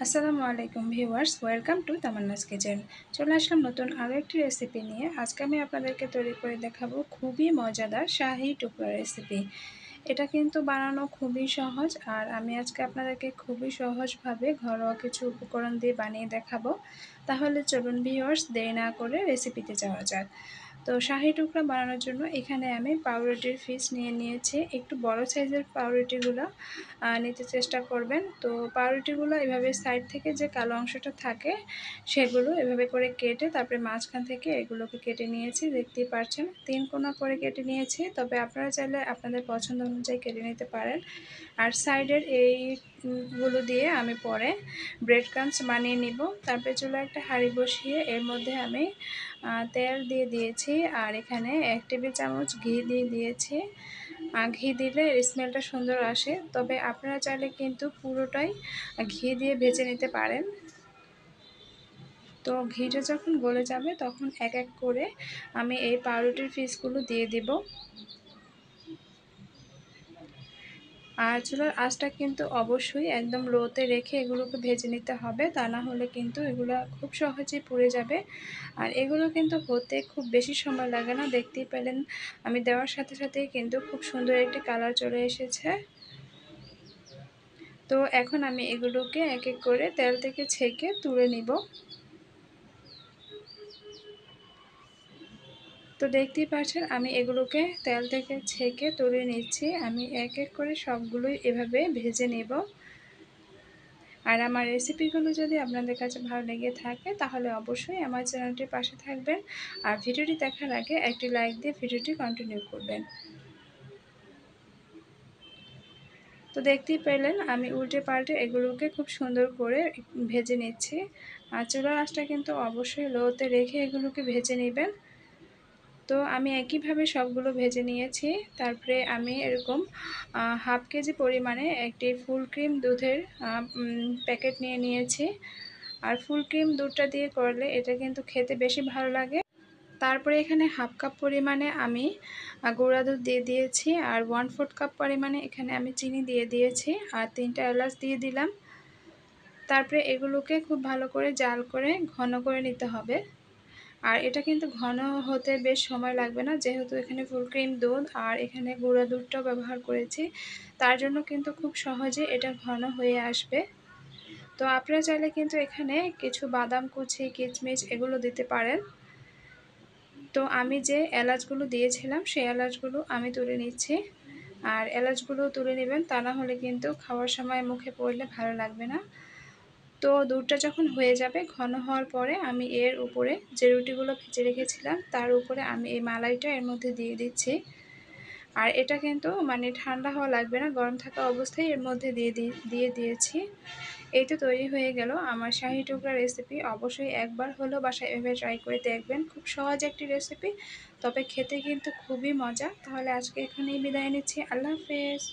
আসসালামু আলাইকুম viewers, welcome to Tamanna's kitchen. চলে আসলাম নতুন আরও একটি রেসিপি নিয়ে। আজকে আমি আপনাদেরকে তৈরি করে দেখাবো খুবই মজাদার শাহি টুকরা রেসিপি। এটা কিন্তু বানানো খুবই সহজ, আর আমি আজকে আপনাদেরকে খুবই সহজভাবে ঘরোয়া কিছু উপকরণ দিয়ে বানিয়ে দেখাবো। তাহলে চলুন ভিউয়ার্স, দেরি না করে রেসিপিতে যাওয়া যাক। তো শাহি টুকরা বানানোর জন্য এখানে আমি পাউরুটির পিস নিয়ে নিয়েছি। একটু বড় সাইজের পাউরুটিগুলো নিতে চেষ্টা করবেন। তো পাউরুটিগুলো এভাবে সাইড থেকে যে কালো অংশটা থাকে সেগুলো এভাবে করে কেটে তারপরে মাঝখান থেকে এগুলোকে কেটে নিয়েছি। দেখতেই পাচ্ছেন 3 কোনা করে কেটে নিয়েছি, তবে আপনারা চাইলে আপনাদের পছন্দ অনুযায়ী কেটে নিতে পারেন। আর সাইডের এইগুলো দিয়ে আমি পরে ব্রেড ক্রাম্বস বানিয়ে নিব। তারপরে চুলায় একটা হাঁড়ি বসিয়ে এর মধ্যে আমি তেল দিয়ে দিয়েছি, আর এখানে 1 টেবিল চামচ ঘি দিয়ে দিয়েছি। ঘি দিলে স্মেলটা সুন্দর আসে, তবে আপনারা চাইলে কিন্তু পুরোটাই ঘি দিয়ে ভেজে নিতে পারেন। তো ঘিটা যখন গলে যাবে তখন এক এক করে আমি এই পাউরুটির পিসগুলো দিয়ে দিব। আর চুলার আঁচটা কিন্তু অবশ্যই একদম লোতে রেখে এগুলোকে ভেজে নিতে হবে, তা না হলে কিন্তু এগুলো খুব সহজেই পুড়ে যাবে। আর এগুলো কিন্তু হতে খুব বেশি সময় লাগে না। দেখতেই পেলেন আমি দেওয়ার সাথে সাথেই কিন্তু খুব সুন্দর একটি কালার চলে এসেছে। তো এখন আমি এগুলোকে এক এক করে তেল থেকে ছেঁকে তুলে নিব। তো দেখতেই পাচ্ছেন আমি এগুলোকে তেল থেকে ছেঁকে তুলে নিচ্ছি। আমি এক এক করে সবগুলোই এভাবে ভেজে নেব। আর আমার রেসিপিগুলো যদি আপনাদের কাছে ভালো লেগে থাকে তাহলে অবশ্যই আমার চ্যানেলটির পাশে থাকবেন, আর ভিডিওটি দেখার আগে একটি লাইক দিয়ে ভিডিওটি কন্টিনিউ করবেন। তো দেখতেই পেলেন আমি উল্টে পাল্টে এগুলোকে খুব সুন্দর করে ভেজে নিচ্ছি। আর চুলার আঁচটা কিন্তু অবশ্যই লোতে রেখে এগুলোকে ভেজে নেবেন। তো আমি একইভাবে সবগুলো ভেজে নিয়েছি। তারপরে আমি এরকম হাফ কেজি পরিমাণে একটি ফুল ক্রিম দুধের প্যাকেট নিয়ে নিয়েছি। আর ফুল ক্রিম দুধটা দিয়ে করলে এটা কিন্তু খেতে বেশি ভালো লাগে। তারপরে এখানে হাফ কাপ পরিমাণে আমি গুঁড়া দুধ দিয়ে দিয়েছি, আর 1/4 কাপ পরিমাণে এখানে আমি চিনি দিয়ে দিয়েছি, আর 3টা এলাচ দিয়ে দিলাম। তারপরে এগুলোকে খুব ভালো করে জাল করে ঘন করে নিতে হবে। আর এটা কিন্তু ঘন হতে বেশ সময় লাগবে না, যেহেতু এখানে ফুল ক্রিম দুধ আর এখানে গুঁড়া দুধটাও ব্যবহার করেছি, তার জন্য কিন্তু খুব সহজে এটা ঘন হয়ে আসবে। তো আপনারা চাইলে কিন্তু এখানে কিছু বাদাম কুচি, কিশমিশ এগুলো দিতে পারেন। তো আমি যে এলাচগুলো দিয়েছিলাম সেই এলাচগুলো আমি তুলে নিচ্ছি। আর এলাচগুলো তুলে নেবেন, তা না হলে কিন্তু খাওয়ার সময় মুখে পড়লে ভালো লাগবে না। তো দুধটা যখন হয়ে যাবে ঘন হওয়ার পরে আমি এর উপরে যে রুটিগুলো ভেজে রেখেছিলাম তার উপরে আমি এই মালাইটা এর মধ্যে দিয়ে দিচ্ছি। আর এটা কিন্তু মানে ঠান্ডা হওয়া লাগবে না, গরম থাকা অবস্থায় এর মধ্যে দিয়ে দিয়েছি। এই তো তৈরি হয়ে গেল আমার শাহি টুকরা রেসিপি। অবশ্যই একবার হলেও বাসায় এভাবে ট্রাই করে দেখবেন। খুব সহজ একটি রেসিপি, তবে খেতে কিন্তু খুবই মজা। তাহলে আজকে এখানেই বিদায় নিচ্ছি। আল্লাহ হাফেজ।